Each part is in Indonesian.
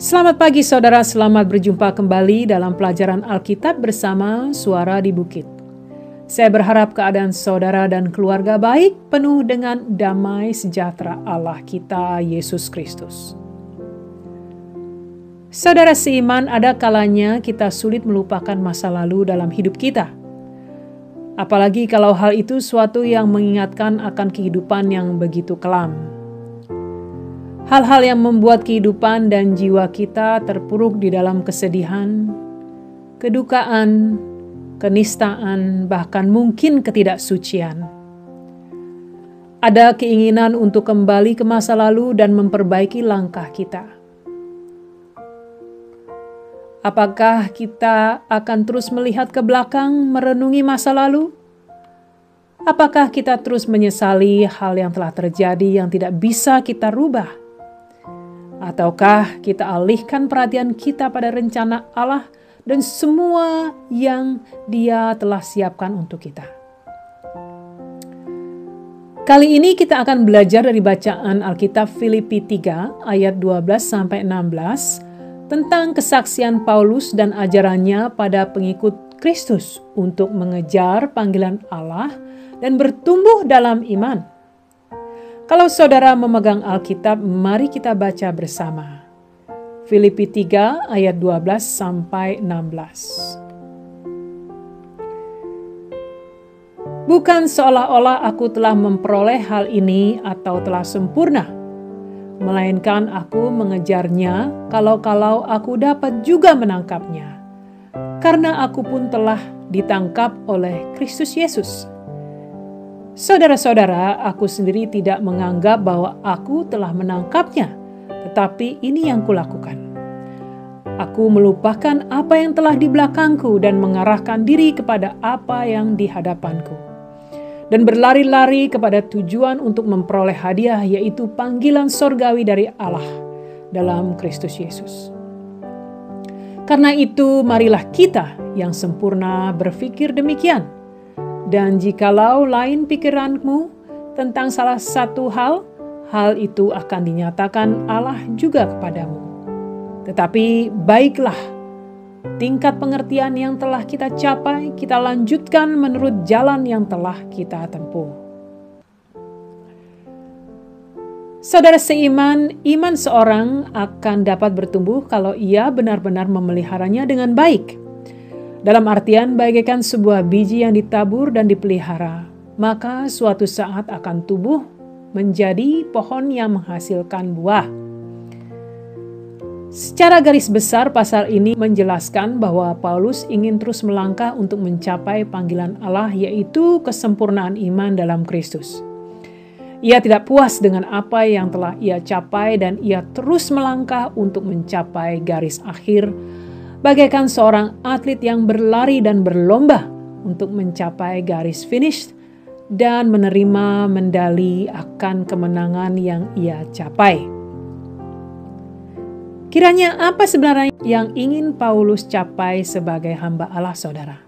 Selamat pagi saudara, selamat berjumpa kembali dalam pelajaran Alkitab bersama Suara di Bukit. Saya berharap keadaan saudara dan keluarga baik, penuh dengan damai sejahtera Allah kita, Yesus Kristus. Saudara seiman, ada kalanya kita sulit melupakan masa lalu dalam hidup kita. Apalagi kalau hal itu suatu yang mengingatkan akan kehidupan yang begitu kelam. Hal-hal yang membuat kehidupan dan jiwa kita terpuruk di dalam kesedihan, kedukaan, kenistaan, bahkan mungkin ketidaksucian. Ada keinginan untuk kembali ke masa lalu dan memperbaiki langkah kita. Apakah kita akan terus melihat ke belakang, merenungi masa lalu? Apakah kita terus menyesali hal yang telah terjadi yang tidak bisa kita rubah? Ataukah kita alihkan perhatian kita pada rencana Allah dan semua yang Dia telah siapkan untuk kita? Kali ini kita akan belajar dari bacaan Alkitab Filipi 3 ayat 12-16 tentang kesaksian Paulus dan ajarannya pada pengikut Kristus untuk mengejar panggilan Allah dan bertumbuh dalam iman. Kalau saudara memegang Alkitab, mari kita baca bersama. Filipi 3 ayat 12-16. Bukan seolah-olah aku telah memperoleh hal ini atau telah sempurna, melainkan aku mengejarnya kalau-kalau aku dapat juga menangkapnya. Karena aku pun telah ditangkap oleh Kristus Yesus. Saudara-saudara, aku sendiri tidak menganggap bahwa aku telah menangkapnya, tetapi ini yang kulakukan. Aku melupakan apa yang telah di belakangku dan mengarahkan diri kepada apa yang di hadapanku. Dan berlari-lari kepada tujuan untuk memperoleh hadiah, yaitu panggilan sorgawi dari Allah dalam Kristus Yesus. Karena itu, marilah kita yang sempurna berpikir demikian. Dan jikalau lain pikiranmu tentang salah satu hal itu akan dinyatakan Allah juga kepadamu. Tetapi baiklah, tingkat pengertian yang telah kita capai, kita lanjutkan menurut jalan yang telah kita tempuh. Saudara seiman, iman seorang akan dapat bertumbuh kalau ia benar-benar memeliharanya dengan baik. Dalam artian bagaikan sebuah biji yang ditabur dan dipelihara, maka suatu saat akan tumbuh menjadi pohon yang menghasilkan buah. Secara garis besar pasal ini menjelaskan bahwa Paulus ingin terus melangkah untuk mencapai panggilan Allah, yaitu kesempurnaan iman dalam Kristus. Ia tidak puas dengan apa yang telah ia capai dan ia terus melangkah untuk mencapai garis akhir, bagaikan seorang atlet yang berlari dan berlomba untuk mencapai garis finish dan menerima medali akan kemenangan yang ia capai. Kiranya apa sebenarnya yang ingin Paulus capai sebagai hamba Allah, saudara?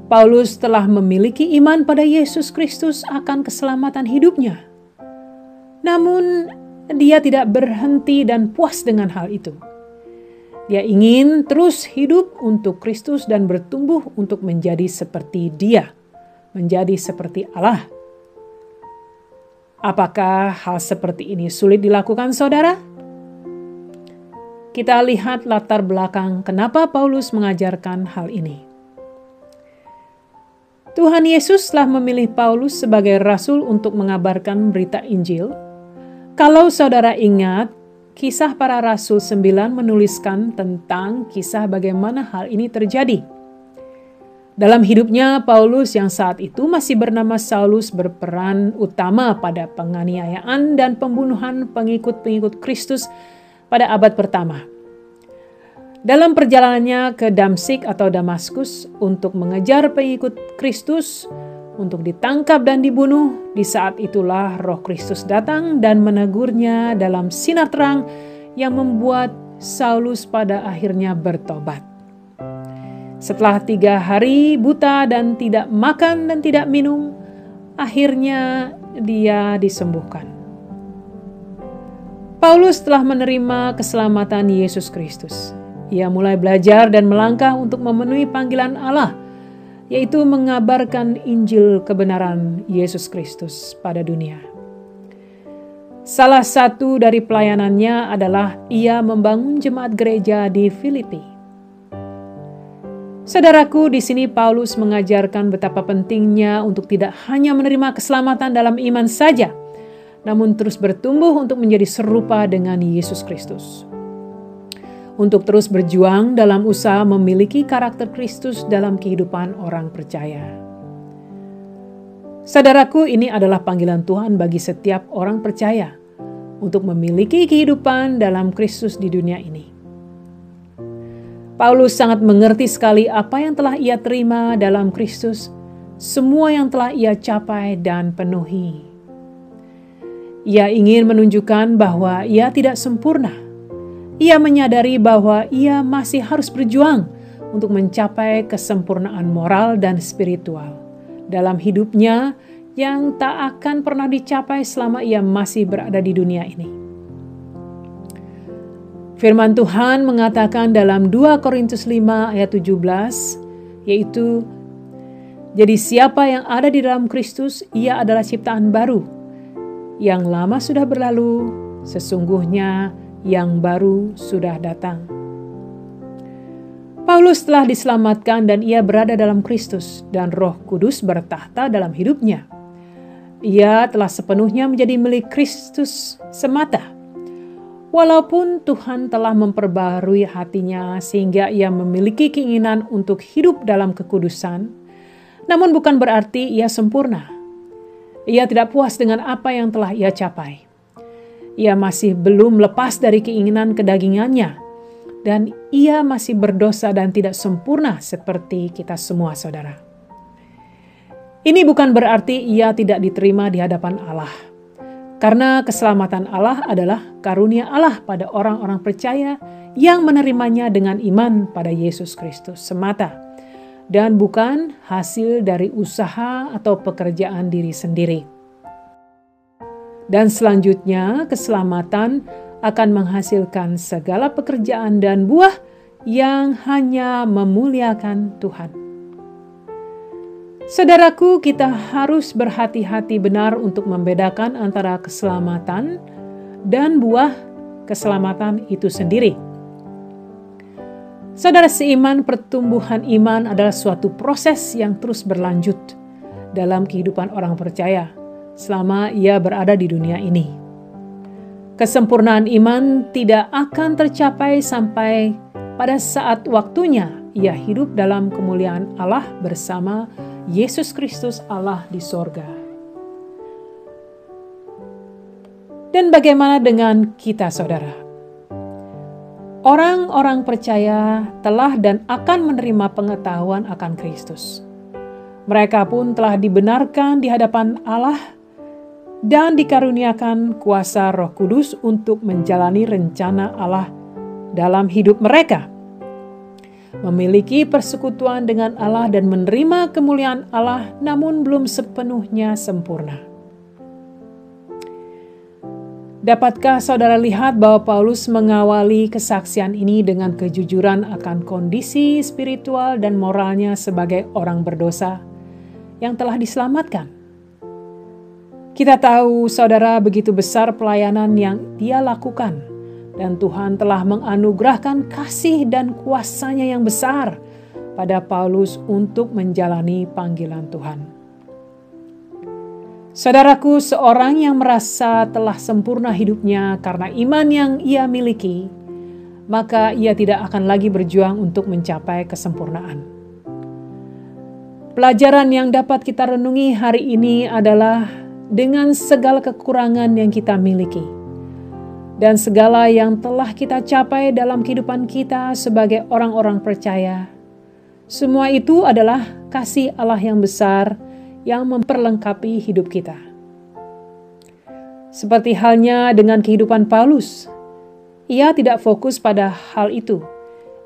Paulus telah memiliki iman pada Yesus Kristus akan keselamatan hidupnya. Namun, dia tidak berhenti dan puas dengan hal itu. Dia ingin terus hidup untuk Kristus dan bertumbuh untuk menjadi seperti Dia, menjadi seperti Allah. Apakah hal seperti ini sulit dilakukan, saudara? Kita lihat latar belakang kenapa Paulus mengajarkan hal ini. Tuhan Yesus telah memilih Paulus sebagai rasul untuk mengabarkan berita Injil. Kalau saudara ingat, Kisah Para Rasul 9 menuliskan tentang kisah bagaimana hal ini terjadi. Dalam hidupnya, Paulus yang saat itu masih bernama Saulus berperan utama pada penganiayaan dan pembunuhan pengikut-pengikut Kristus pada abad pertama. Dalam perjalanannya ke Damsyik atau Damaskus untuk mengejar pengikut Kristus, untuk ditangkap dan dibunuh, di saat itulah Roh Kristus datang dan menegurnya dalam sinar terang yang membuat Saulus pada akhirnya bertobat. Setelah 3 hari buta dan tidak makan dan tidak minum, akhirnya dia disembuhkan. Paulus telah menerima keselamatan Yesus Kristus. Ia mulai belajar dan melangkah untuk memenuhi panggilan Allah, yaitu mengabarkan Injil kebenaran Yesus Kristus pada dunia. Salah satu dari pelayanannya adalah ia membangun jemaat gereja di Filipi. Saudaraku, di sini Paulus mengajarkan betapa pentingnya untuk tidak hanya menerima keselamatan dalam iman saja, namun terus bertumbuh untuk menjadi serupa dengan Yesus Kristus. Untuk terus berjuang dalam usaha memiliki karakter Kristus dalam kehidupan orang percaya. Saudaraku, ini adalah panggilan Tuhan bagi setiap orang percaya untuk memiliki kehidupan dalam Kristus di dunia ini. Paulus sangat mengerti sekali apa yang telah ia terima dalam Kristus, semua yang telah ia capai dan penuhi. Ia ingin menunjukkan bahwa ia tidak sempurna. Ia menyadari bahwa ia masih harus berjuang untuk mencapai kesempurnaan moral dan spiritual dalam hidupnya yang tak akan pernah dicapai selama ia masih berada di dunia ini. Firman Tuhan mengatakan dalam 2 Korintus 5 ayat 17, yaitu, "Jadi siapa yang ada di dalam Kristus, ia adalah ciptaan baru. Yang lama sudah berlalu, sesungguhnya yang baru sudah datang." Paulus telah diselamatkan dan ia berada dalam Kristus, dan Roh Kudus bertahta dalam hidupnya. Ia telah sepenuhnya menjadi milik Kristus semata. Walaupun Tuhan telah memperbarui hatinya sehingga ia memiliki keinginan untuk hidup dalam kekudusan, namun bukan berarti ia sempurna. Ia tidak puas dengan apa yang telah ia capai. Ia masih belum lepas dari keinginan kedagingannya, dan ia masih berdosa dan tidak sempurna seperti kita semua, saudara. Ini bukan berarti ia tidak diterima di hadapan Allah. Karena keselamatan Allah adalah karunia Allah pada orang-orang percaya yang menerimanya dengan iman pada Yesus Kristus semata, dan bukan hasil dari usaha atau pekerjaan diri sendiri. Dan selanjutnya, keselamatan akan menghasilkan segala pekerjaan dan buah yang hanya memuliakan Tuhan. Saudaraku, kita harus berhati-hati benar untuk membedakan antara keselamatan dan buah keselamatan itu sendiri. Saudara seiman, pertumbuhan iman adalah suatu proses yang terus berlanjut dalam kehidupan orang percaya selama ia berada di dunia ini. Kesempurnaan iman tidak akan tercapai sampai pada saat waktunya ia hidup dalam kemuliaan Allah bersama Yesus Kristus Allah di sorga. Dan bagaimana dengan kita, saudara? Orang-orang percaya telah dan akan menerima pengetahuan akan Kristus. Mereka pun telah dibenarkan di hadapan Allah dan dikaruniakan kuasa Roh Kudus untuk menjalani rencana Allah dalam hidup mereka. Memiliki persekutuan dengan Allah dan menerima kemuliaan Allah, namun belum sepenuhnya sempurna. Dapatkah saudara lihat bahwa Paulus mengawali kesaksian ini dengan kejujuran akan kondisi spiritual dan moralnya sebagai orang berdosa yang telah diselamatkan? Kita tahu, saudara, begitu besar pelayanan yang dia lakukan, dan Tuhan telah menganugerahkan kasih dan kuasa-Nya yang besar pada Paulus untuk menjalani panggilan Tuhan. Saudaraku, seorang yang merasa telah sempurna hidupnya karena iman yang ia miliki, maka ia tidak akan lagi berjuang untuk mencapai kesempurnaan. Pelajaran yang dapat kita renungi hari ini adalah dengan segala kekurangan yang kita miliki dan segala yang telah kita capai dalam kehidupan kita sebagai orang-orang percaya, semua itu adalah kasih Allah yang besar yang memperlengkapi hidup kita. Seperti halnya dengan kehidupan Paulus, ia tidak fokus pada hal itu.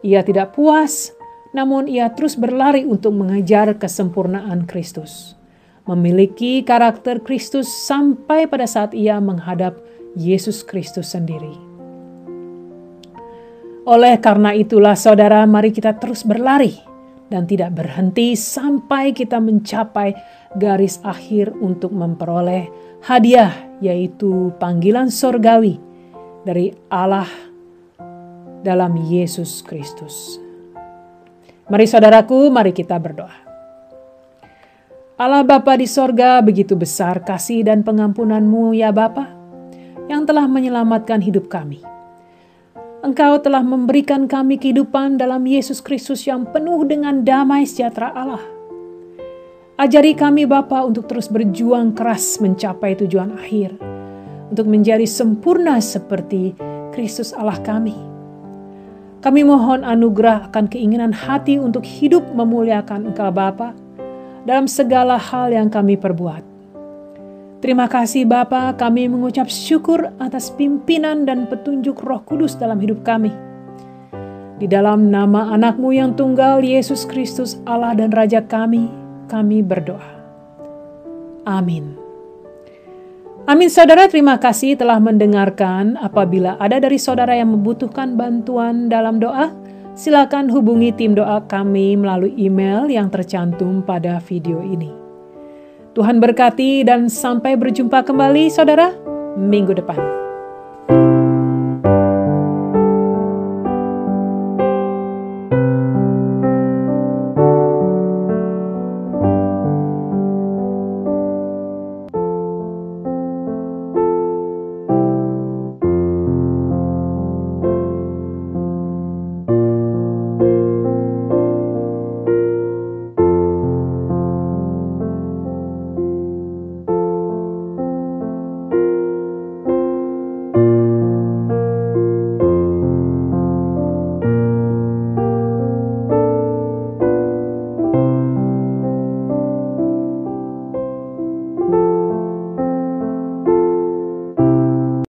Ia tidak puas, namun ia terus berlari untuk mengejar kesempurnaan Kristus, memiliki karakter Kristus sampai pada saat ia menghadap Yesus Kristus sendiri. Oleh karena itulah saudara, mari kita terus berlari dan tidak berhenti sampai kita mencapai garis akhir untuk memperoleh hadiah, yaitu panggilan sorgawi dari Allah dalam Yesus Kristus. Mari saudaraku, mari kita berdoa. Allah Bapa di sorga, begitu besar kasih dan pengampunan-Mu ya Bapa, yang telah menyelamatkan hidup kami. Engkau telah memberikan kami kehidupan dalam Yesus Kristus yang penuh dengan damai sejahtera Allah. Ajari kami Bapa untuk terus berjuang keras mencapai tujuan akhir, untuk menjadi sempurna seperti Kristus Allah kami. Kami mohon anugerah akan keinginan hati untuk hidup memuliakan Engkau Bapa dalam segala hal yang kami perbuat. Terima kasih Bapa, kami mengucap syukur atas pimpinan dan petunjuk Roh Kudus dalam hidup kami. Di dalam nama anak-Mu yang tunggal, Yesus Kristus Allah dan Raja kami berdoa. Amin. Amin saudara, terima kasih telah mendengarkan. Apabila ada dari saudara yang membutuhkan bantuan dalam doa, silakan hubungi tim doa kami melalui email yang tercantum pada video ini. Tuhan berkati dan sampai berjumpa kembali saudara minggu depan.